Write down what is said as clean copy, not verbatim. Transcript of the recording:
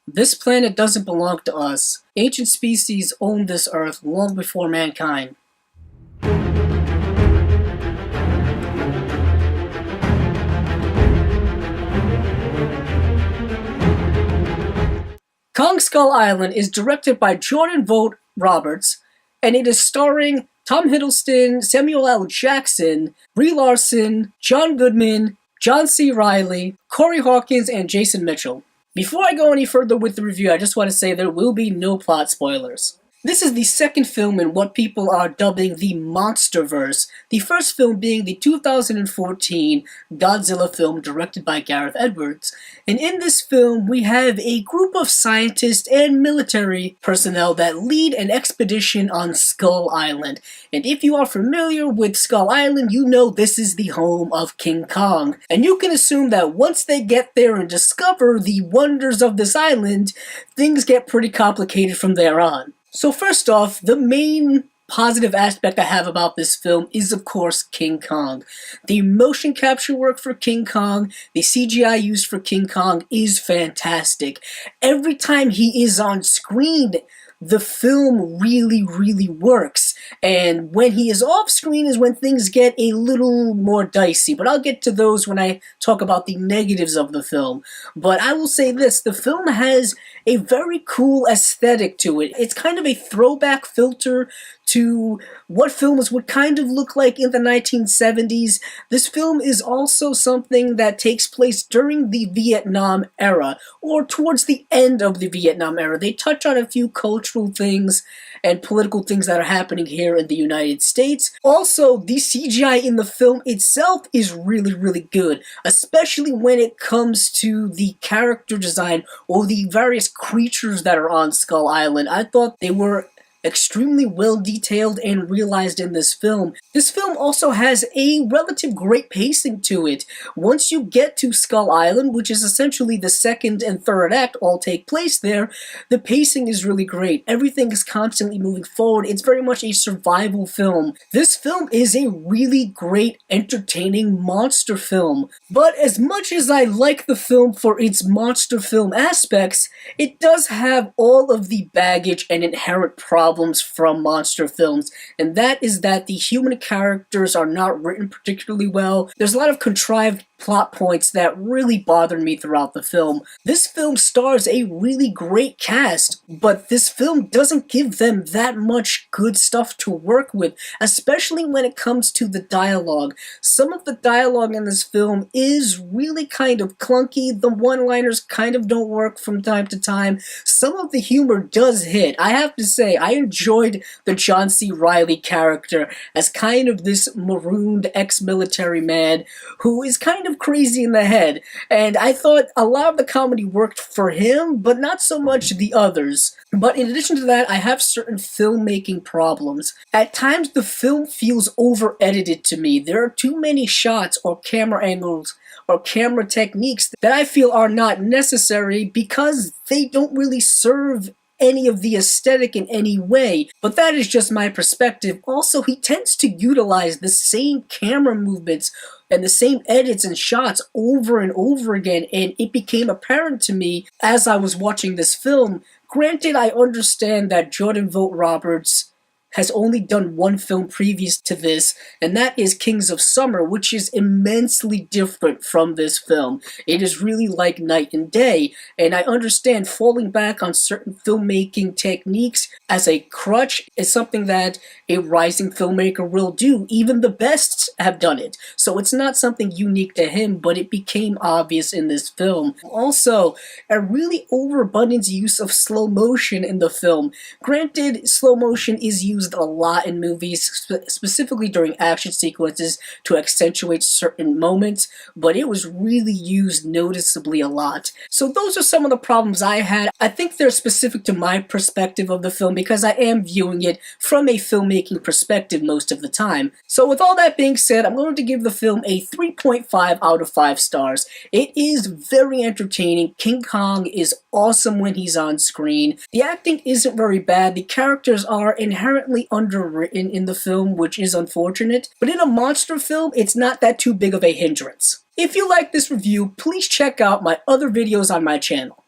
This planet doesn't belong to us. Ancient species owned this Earth long before mankind. Kong Skull Island is directed by Jordan Vogt-Roberts, and it is starring Tom Hiddleston, Samuel L. Jackson, Brie Larson, John Goodman, John C. Reilly, Corey Hawkins, and Jason Mitchell. Before I go any further with the review, I just want to say there will be no plot spoilers. This is the second film in what people are dubbing the Monsterverse, the first film being the 2014 Godzilla film directed by Gareth Edwards. And in this film, we have a group of scientists and military personnel that lead an expedition on Skull Island. And if you are familiar with Skull Island, you know this is the home of King Kong. And you can assume that once they get there and discover the wonders of this island, things get pretty complicated from there on. So first off, the main positive aspect I have about this film is, of course, King Kong. The motion capture work for King Kong, the CGI used for King Kong is fantastic. Every time he is on screen, the film really works. And when he is off screen is when things get a little more dicey. But I'll get to those when I talk about the negatives of the film. But I will say this, the film has a very cool aesthetic to it. It's kind of a throwback filter to what films would kind of look like in the 1970s. This film is also something that takes place during the Vietnam era, or towards the end of the Vietnam era. They touch on a few cultural things and political things that are happening here in the United States. Also, the CGI in the film itself is really good, especially when it comes to the character design or the various creatures that are on Skull Island. I thought they were extremely well detailed and realized in this film. This film also has a relative great pacing to it. Once you get to Skull Island, which is essentially the second and third act all take place there, the pacing is really great. Everything is constantly moving forward. It's very much a survival film. This film is a really great, entertaining monster film. But as much as I like the film for its monster film aspects, it does have all of the baggage and inherent problems from monster films, and that is that the human characters are not written particularly well. There's a lot of contrived plot points that really bothered me throughout the film. This film stars a really great cast, but this film doesn't give them that much good stuff to work with, especially when it comes to the dialogue. Some of the dialogue in this film is really kind of clunky. The one-liners kind of don't work from time to time. Some of the humor does hit. I have to say, I enjoyed the John C. Reilly character as kind of this marooned ex-military man who is kind of crazy in the head, and I thought a lot of the comedy worked for him, but not so much the others. But in addition to that, I have certain filmmaking problems. At times, the film feels over-edited to me. There are too many shots or camera angles or camera techniques that I feel are not necessary because they don't really serve any of the aesthetic in any way, but that is just my perspective. Also, he tends to utilize the same camera movements and the same edits and shots over and over again, and it became apparent to me as I was watching this film. Granted, I understand that Jordan Vogt-Roberts has only done one film previous to this, and that is Kings of Summer, which is immensely different from this film. It is really like night and day, and I understand falling back on certain filmmaking techniques as a crutch is something that a rising filmmaker will do. Even the best have done it, so it's not something unique to him, but it became obvious in this film. Also, a really overabundant use of slow motion in the film. Granted, slow motion is used a lot in movies, specifically during action sequences to accentuate certain moments, but it was really used noticeably a lot. So those are some of the problems I had. I think they're specific to my perspective of the film because I am viewing it from a filmmaking perspective most of the time. So with all that being said, I'm going to give the film a 3.5 out of 5 stars. It is very entertaining. King Kong is awesome when he's on screen. The acting isn't very bad. The characters are inherently underwritten in the film, which is unfortunate, but in a monster film, it's not that too big of a hindrance. If you like this review, please check out my other videos on my channel.